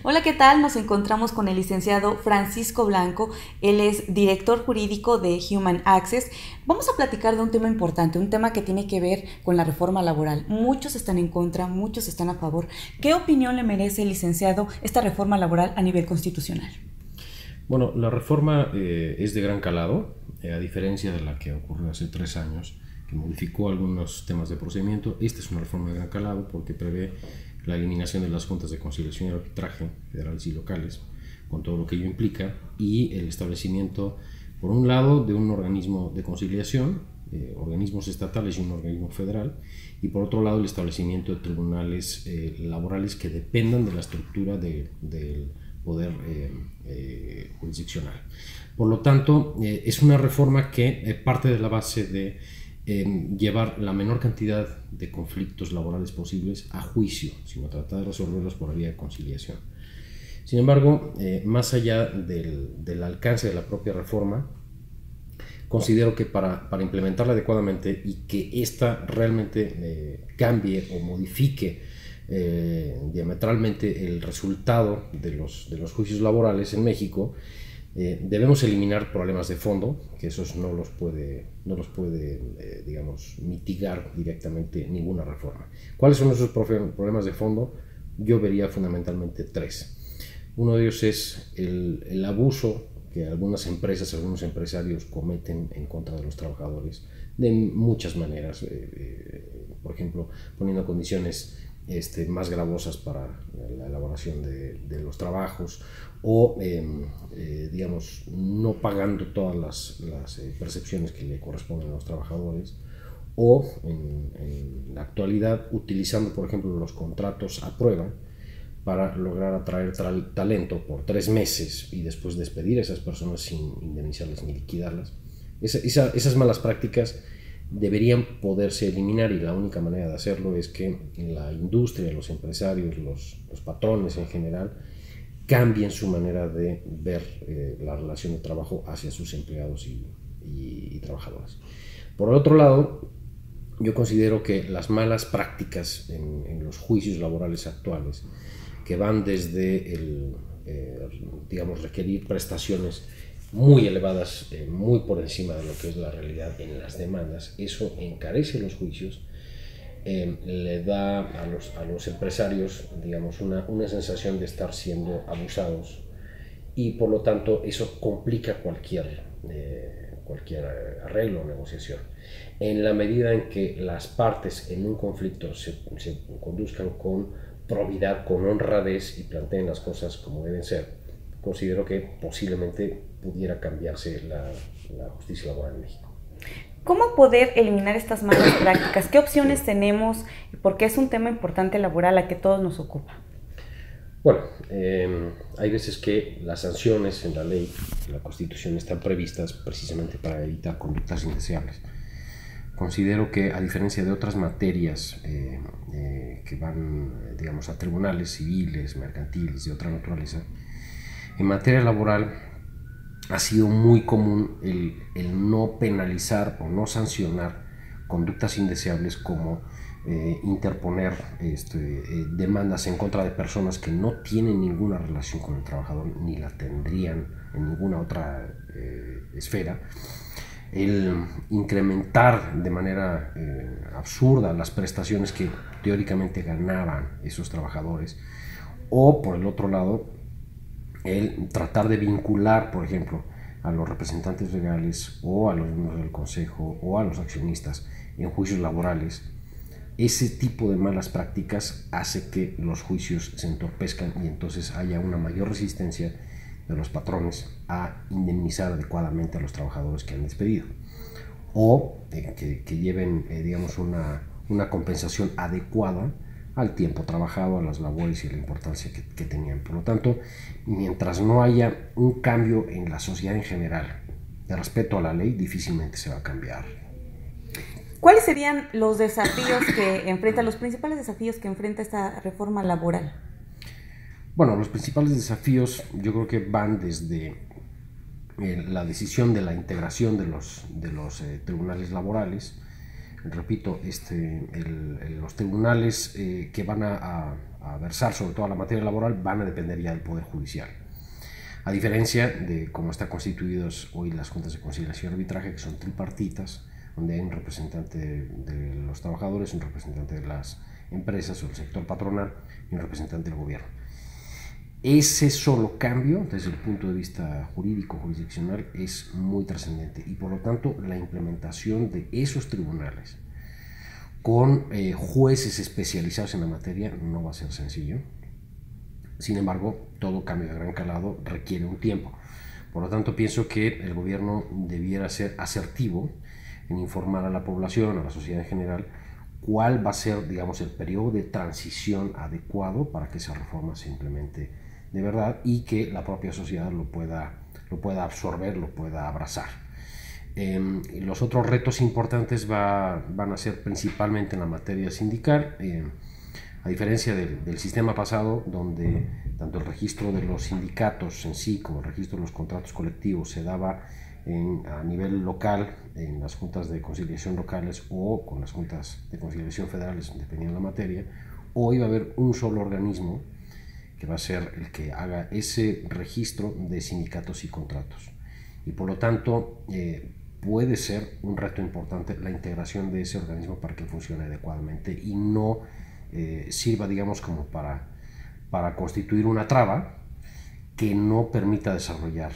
Hola, ¿qué tal? Nos encontramos con el licenciado Francisco Blanco. Él es director jurídico de Human Access. Vamos a platicar de un tema importante, un tema que tiene que ver con la reforma laboral. Muchos están en contra, muchos están a favor. ¿Qué opinión le merece, licenciado, esta reforma laboral a nivel constitucional? Bueno, la reforma es de gran calado, a diferencia de la que ocurrió hace 3 años, que modificó algunos temas de procedimiento. Esta es una reforma de gran calado porque prevé la eliminación de las juntas de conciliación y arbitraje federales y locales, con todo lo que ello implica, y el establecimiento, por un lado, de un organismo de conciliación, organismos estatales y un organismo federal, y por otro lado el establecimiento de tribunales laborales que dependan de la estructura del poder jurisdiccional. Por lo tanto, es una reforma que parte de la base de llevar la menor cantidad de conflictos laborales posibles a juicio, sino tratar de resolverlos por vía de conciliación. Sin embargo, más allá del alcance de la propia reforma, considero que para implementarla adecuadamente y que ésta realmente cambie o modifique diametralmente el resultado de los juicios laborales en México, debemos eliminar problemas de fondo, que esos no los puede digamos, mitigar directamente ninguna reforma. ¿Cuáles son esos problemas de fondo? Yo vería fundamentalmente 3. Uno de ellos es el abuso que algunas empresas, algunos empresarios cometen en contra de los trabajadores de muchas maneras, por ejemplo, poniendo condiciones más gravosas para la elaboración de los trabajos, o digamos, no pagando todas las percepciones que le corresponden a los trabajadores, o en la actualidad utilizando, por ejemplo, los contratos a prueba para lograr atraer talento por 3 meses y después despedir a esas personas sin indemnizarlas ni liquidarlas. Esas malas prácticas deberían poderse eliminar, y la única manera de hacerlo es que la industria, los empresarios, los patrones en general cambien su manera de ver la relación de trabajo hacia sus empleados y trabajadores. Por el otro lado, yo considero que las malas prácticas en los juicios laborales actuales, que van desde digamos, requerir prestaciones muy elevadas, muy por encima de lo que es la realidad en las demandas, eso encarece los juicios, le da a los empresarios, digamos, una sensación de estar siendo abusados, y por lo tanto eso complica cualquier arreglo o negociación. En la medida en que las partes en un conflicto se conduzcan con probidad, con honradez, y planteen las cosas como deben ser, considero que posiblemente pudiera cambiarse la justicia laboral en México. ¿Cómo poder eliminar estas malas prácticas? ¿Qué opciones tenemos? Porque es un tema importante laboral a que todos nos ocupa. Bueno, hay veces que las sanciones en la ley, en la Constitución, están previstas precisamente para evitar conductas indeseables. Considero que, a diferencia de otras materias que van, digamos, a tribunales civiles, mercantiles, de otra naturaleza, en materia laboral ha sido muy común el no penalizar o no sancionar conductas indeseables, como interponer demandas en contra de personas que no tienen ninguna relación con el trabajador ni la tendrían en ninguna otra esfera, el incrementar de manera absurda las prestaciones que teóricamente ganaban esos trabajadores, o por el otro lado el tratar de vincular, por ejemplo, a los representantes legales o a los miembros del consejo o a los accionistas en juicios laborales. Ese tipo de malas prácticas hace que los juicios se entorpezcan y entonces haya una mayor resistencia de los patrones a indemnizar adecuadamente a los trabajadores que han despedido, o que lleven digamos, una compensación adecuada al tiempo trabajado, a las labores y a la importancia que tenían. Por lo tanto, mientras no haya un cambio en la sociedad en general de respeto a la ley, difícilmente se va a cambiar. ¿Cuáles serían los desafíos que enfrenta, los principales desafíos que enfrenta esta reforma laboral? Bueno, los principales desafíos yo creo que van desde la decisión de la integración de los tribunales laborales, repito, los tribunales que van a versar sobre toda la materia laboral van a depender ya del Poder Judicial. A diferencia de cómo están constituidas hoy las juntas de conciliación y arbitraje, que son tripartitas, donde hay un representante de los trabajadores, un representante de las empresas o del sector patronal y un representante del gobierno. Ese solo cambio, desde el punto de vista jurídico, jurisdiccional, es muy trascendente, y por lo tanto la implementación de esos tribunales con jueces especializados en la materia no va a ser sencillo. Sin embargo, todo cambio de gran calado requiere un tiempo. Por lo tanto, pienso que el gobierno debiera ser asertivo en informar a la población, a la sociedad en general, cuál va a ser, digamos, el periodo de transición adecuado para que esa reforma se implemente de verdad y que la propia sociedad lo pueda absorber, lo pueda abrazar. Los otros retos importantes van a ser principalmente en la materia sindical. A diferencia del sistema pasado, donde tanto el registro de los sindicatos en sí como el registro de los contratos colectivos se daba a nivel local, en las juntas de conciliación locales o con las juntas de conciliación federales, dependiendo de la materia, hoy va a haber un solo organismo que va a ser el que haga ese registro de sindicatos y contratos. Y por lo tanto, puede ser un reto importante la integración de ese organismo para que funcione adecuadamente y no sirva, digamos, como para constituir una traba que no permita desarrollar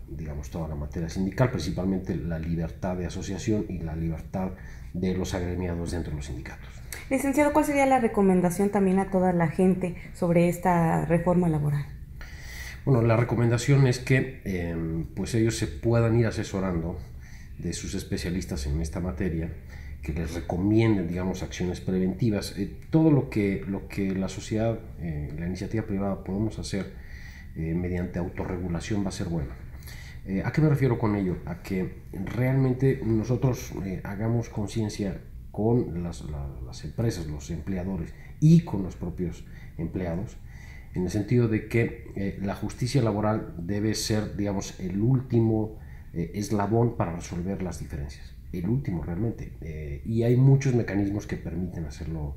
digamos, toda la materia sindical, principalmente la libertad de asociación y la libertad de los agremiados dentro de los sindicatos. Licenciado, ¿cuál sería la recomendación también a toda la gente sobre esta reforma laboral? Bueno, la recomendación es que pues ellos se puedan ir asesorando de sus especialistas en esta materia, que les recomienden, digamos, acciones preventivas. Todo lo que la sociedad, la iniciativa privada podemos hacer mediante autorregulación va a ser bueno. ¿A qué me refiero con ello? A que realmente nosotros hagamos conciencia con las empresas, los empleadores y con los propios empleados, en el sentido de que la justicia laboral debe ser, digamos, el último eslabón para resolver las diferencias, el último realmente, y hay muchos mecanismos que permiten hacerlo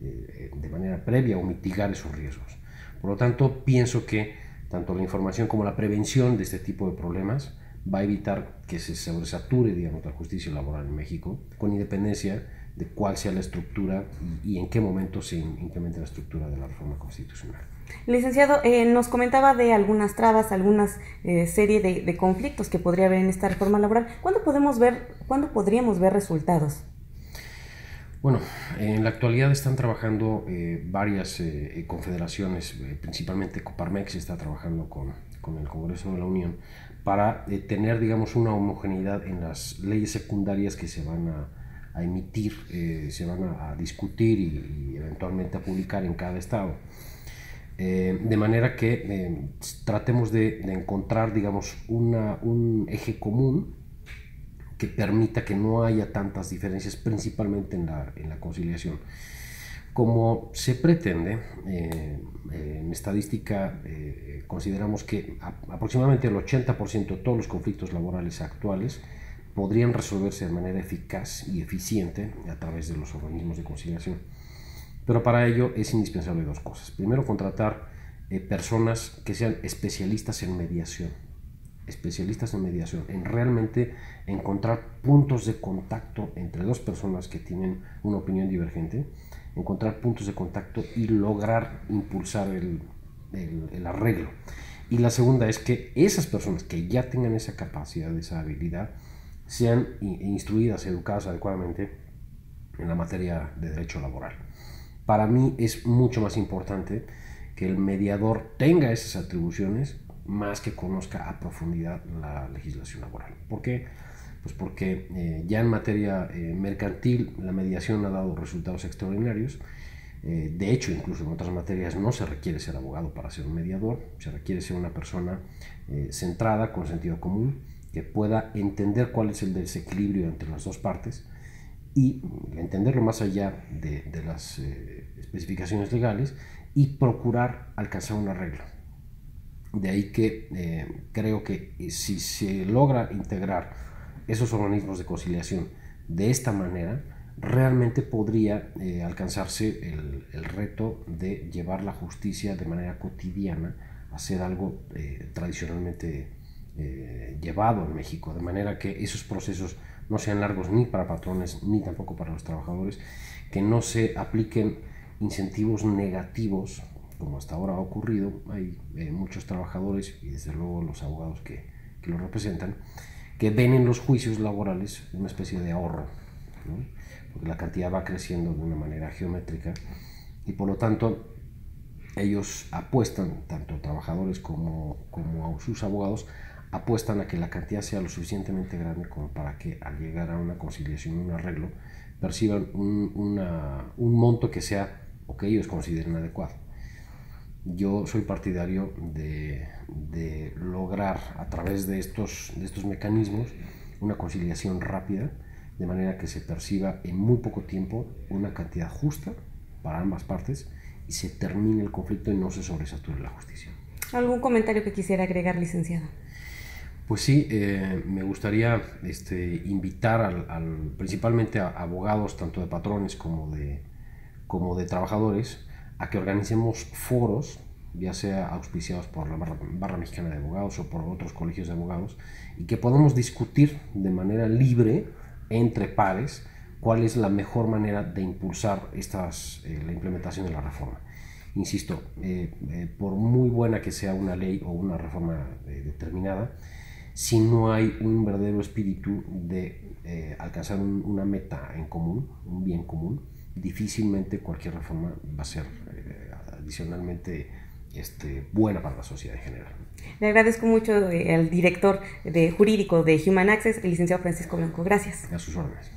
de manera previa o mitigar esos riesgos. Por lo tanto, pienso que tanto la información como la prevención de este tipo de problemas va a evitar que se sobresature, digamos, la justicia laboral en México, con independencia de cuál sea la estructura y en qué momento se implemente la estructura de la reforma constitucional. Licenciado, nos comentaba de algunas trabas, algunas serie de conflictos que podría haber en esta reforma laboral. ¿Cuándo podríamos ver resultados? Bueno, en la actualidad están trabajando varias confederaciones, principalmente Coparmex está trabajando con el Congreso de la Unión para tener, digamos, una homogeneidad en las leyes secundarias que se van a emitir, se van a discutir y eventualmente a publicar en cada estado. De manera que tratemos de encontrar, digamos, un eje común que permita que no haya tantas diferencias, principalmente en la conciliación. Como se pretende, en estadística consideramos que aproximadamente el 80% de todos los conflictos laborales actuales podrían resolverse de manera eficaz y eficiente a través de los organismos de conciliación. Pero para ello es indispensable dos cosas. Primero, contratar personas que sean especialistas en mediación, en realmente encontrar puntos de contacto entre dos personas que tienen una opinión divergente, encontrar puntos de contacto y lograr impulsar el arreglo. Y la segunda es que esas personas que ya tengan esa capacidad, esa habilidad, sean instruidas, educadas adecuadamente en la materia de derecho laboral. Para mí es mucho más importante que el mediador tenga esas atribuciones más que conozca a profundidad la legislación laboral. ¿Por qué? Pues porque ya en materia mercantil la mediación ha dado resultados extraordinarios. De hecho, incluso en otras materias no se requiere ser abogado para ser un mediador, se requiere ser una persona centrada, con sentido común, que pueda entender cuál es el desequilibrio entre las dos partes y entenderlo más allá de las especificaciones legales y procurar alcanzar un arreglo. De ahí que creo que si se logra integrar esos organismos de conciliación de esta manera, realmente podría alcanzarse el reto de llevar la justicia de manera cotidiana a ser algo tradicionalmente llevado en México, de manera que esos procesos no sean largos ni para patrones ni tampoco para los trabajadores, que no se apliquen incentivos negativos como hasta ahora ha ocurrido. Hay muchos trabajadores y desde luego los abogados que los representan, que ven en los juicios laborales una especie de ahorro, ¿no? Porque la cantidad va creciendo de una manera geométrica y por lo tanto ellos apuestan, tanto trabajadores como sus abogados, apuestan a que la cantidad sea lo suficientemente grande como para que al llegar a una conciliación, un arreglo, perciban un monto que sea o que ellos consideren adecuado. Yo soy partidario de lograr a través de estos mecanismos una conciliación rápida, de manera que se perciba en muy poco tiempo una cantidad justa para ambas partes y se termine el conflicto y no se sobresature la justicia. ¿Algún comentario que quisiera agregar, licenciado? Pues sí, me gustaría invitar principalmente a abogados, tanto de patrones como de trabajadores, a que organicemos foros, ya sea auspiciados por la Barra Mexicana de Abogados o por otros colegios de abogados, y que podamos discutir de manera libre, entre pares, cuál es la mejor manera de impulsar la implementación de la reforma. Insisto, por muy buena que sea una ley o una reforma determinada, si no hay un verdadero espíritu de alcanzar una meta en común, un bien común, difícilmente cualquier reforma va a ser adicionalmente buena para la sociedad en general. Le agradezco mucho al director jurídico de Human Access, el licenciado Francisco Blanco. Gracias. A sus órdenes.